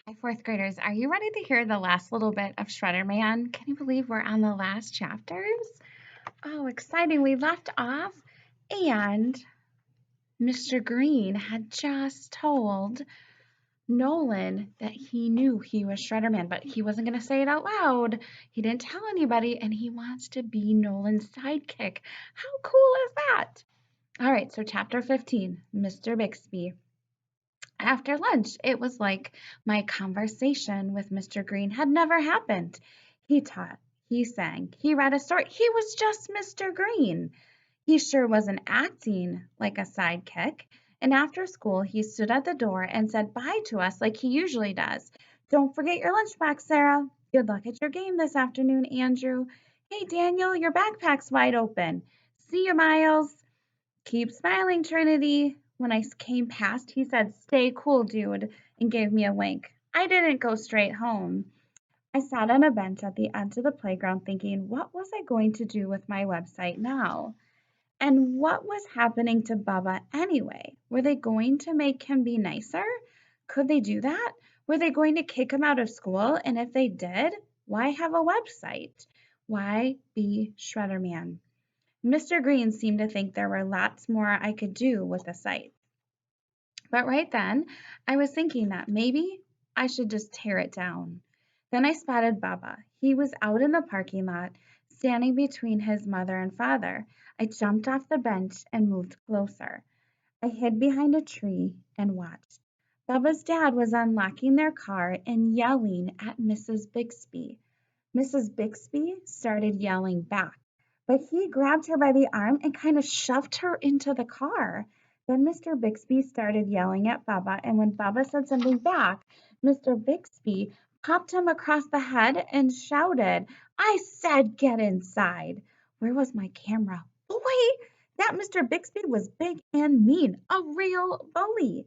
Hi, fourth graders, are you ready to hear the last little bit of Shredderman? Can you believe we're on the last chapters? Oh, exciting. We left off, and Mr. Green had just told Nolan that he knew he was Shredderman, but he wasn't going to say it out loud. He didn't tell anybody, and he wants to be Nolan's sidekick. How cool is that? All right, so chapter 15, Mr. Bixby. After lunch, it was like my conversation with Mr. Green had never happened. He taught, he sang, he read a story. He was just Mr. Green. He sure wasn't acting like a sidekick. And after school, he stood at the door and said bye to us like he usually does. Don't forget your lunchbox, Sarah. Good luck at your game this afternoon, Andrew. Hey, Daniel, your backpack's wide open. See you, Miles. Keep smiling, Trinity. When I came past, he said, stay cool, dude, and gave me a wink. I didn't go straight home. I sat on a bench at the edge of the playground thinking, what was I going to do with my website now? And what was happening to Bubba anyway? Were they going to make him be nicer? Could they do that? Were they going to kick him out of school? And if they did, why have a website? Why be Shredderman? Mr. Green seemed to think there were lots more I could do with the site. But right then, I was thinking that maybe I should just tear it down. Then I spotted Baba. He was out in the parking lot, standing between his mother and father. I jumped off the bench and moved closer. I hid behind a tree and watched. Baba's dad was unlocking their car and yelling at Mrs. Bixby. Mrs. Bixby started yelling back, but he grabbed her by the arm and kind of shoved her into the car. Then Mr. Bixby started yelling at Baba, and when Baba said something back, Mr. Bixby popped him across the head and shouted, I said get inside. Where was my camera? Boy, that Mr. Bixby was big and mean, a real bully.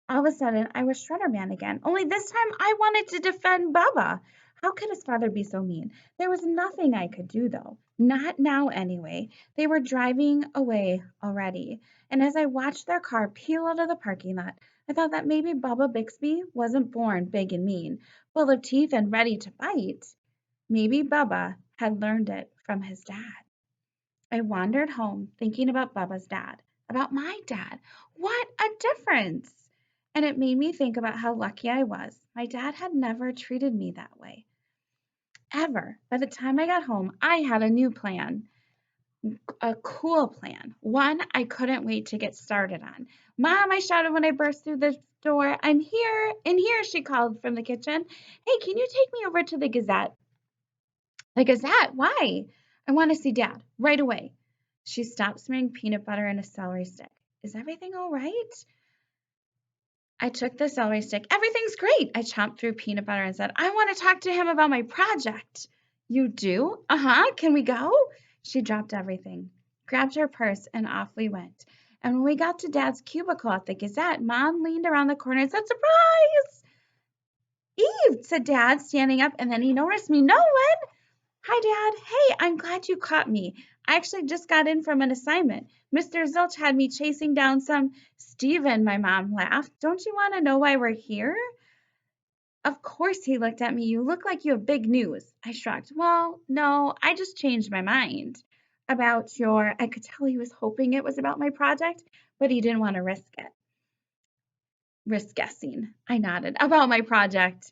All of a sudden, I was Shredderman again, only this time I wanted to defend Baba. How could his father be so mean? There was nothing I could do, though. Not now, anyway. They were driving away already, and as I watched their car peel out of the parking lot, I thought that maybe Baba Bixby wasn't born big and mean, full of teeth and ready to bite. Maybe Baba had learned it from his dad. I wandered home thinking about Bubba's dad, about my dad. What a difference! And it made me think about how lucky I was. My dad had never treated me that way, ever. By the time I got home, I had a new plan, a cool plan, one I couldn't wait to get started on. Mom, I shouted when I burst through the door. I'm here, in here, she called from the kitchen. Hey, can you take me over to the Gazette? The Gazette? Why? I want to see Dad right away. She stopped smearing peanut butter in a celery stick. Is everything all right? I took the celery stick. Everything's great. I chomped through peanut butter and said, I want to talk to him about my project. You do? Uh-huh. Can we go? She dropped everything, grabbed her purse, and off we went. And when we got to Dad's cubicle at the Gazette, Mom leaned around the corner and said, surprise! Eve, said Dad, standing up, and then he noticed me. Nolan! Hi, Dad. Hey, I'm glad you caught me. I actually just got in from an assignment. Mr. Zilch had me chasing down some Stephen, my mom laughed. Don't you want to know why we're here? Of course, he looked at me. You look like you have big news. I shrugged. Well, no, I just changed my mind about your. I could tell he was hoping it was about my project, but he didn't want to risk it. Risk guessing. I nodded. About my project.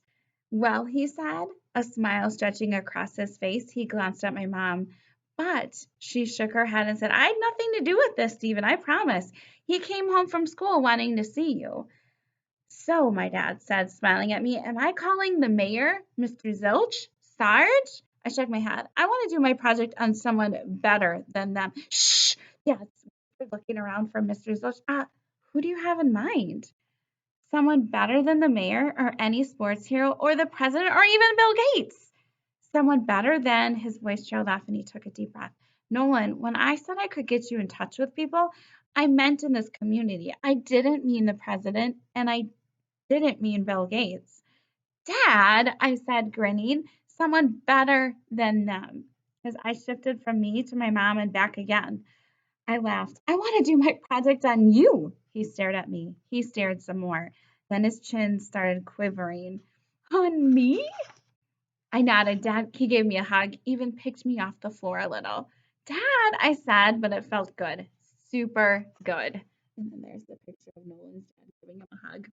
Well, he said, a smile stretching across his face. He glanced at my mom, but she shook her head and said, I had nothing to do with this, Stephen, I promise. He came home from school wanting to see you. So, my dad said, smiling at me, am I calling the mayor, Mr. Zilch? Sarge? I shook my head. I want to do my project on someone better than them. Shh! Dad, looking around for Mr. Zilch. Who do you have in mind? Someone better than the mayor or any sports hero or the president or even Bill Gates. Someone better than, his voice trailed off and he took a deep breath. Nolan, when I said I could get you in touch with people, I meant in this community. I didn't mean the president and I didn't mean Bill Gates. Dad, I said, grinning, someone better than them. His eyes shifted from me to my mom and back again. I laughed. I want to do my project on you. He stared at me. He stared some more. Then his chin started quivering. On me? I nodded. Dad, he gave me a hug, even picked me off the floor a little. Dad, I said, but it felt good. Super good. And then there's the picture of Nolan's dad giving him a hug.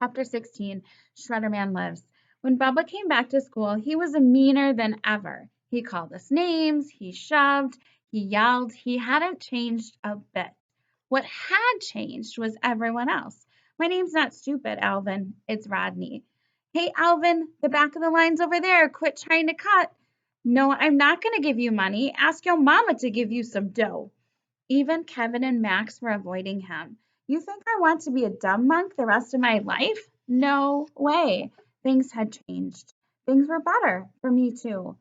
Chapter 16, Shredderman Lives. When Bubba came back to school, he was meaner than ever. He called us names, he shoved, he yelled. He hadn't changed a bit. What had changed was everyone else. My name's not stupid, Alvin. It's Rodney. Hey, Alvin, the back of the line's over there. Quit trying to cut. No, I'm not going to give you money. Ask your mama to give you some dough. Even Kevin and Max were avoiding him. You think I want to be a dumb monk the rest of my life? No way. Things had changed. Things were better for me, too.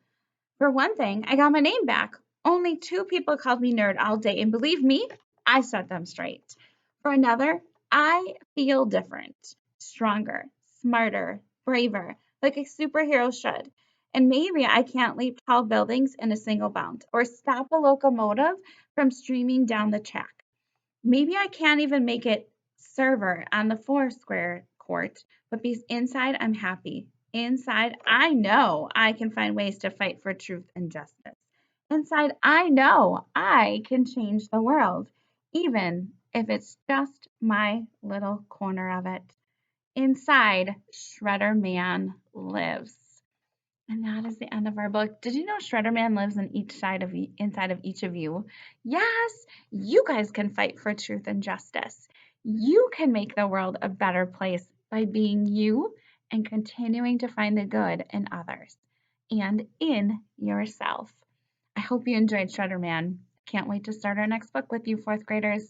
For one thing, I got my name back. Only 2 people called me nerd all day, and believe me, I set them straight. For another, I feel different, stronger, smarter, braver, like a superhero should. And maybe I can't leap tall buildings in a single bound or stop a locomotive from streaming down the track. Maybe I can't even make it server on the Foursquare court, but inside I'm happy. Inside, I know I can find ways to fight for truth and justice. Inside, I know I can change the world, even if it's just my little corner of it. Inside, Shredder Man lives. And that is the end of our book. Did you know Shredder Man lives in inside of each of you? Yes, you guys can fight for truth and justice. You can make the world a better place by being you and continuing to find the good in others and in yourself. I hope you enjoyed Shredder Man. Can't wait to start our next book with you, 4th graders.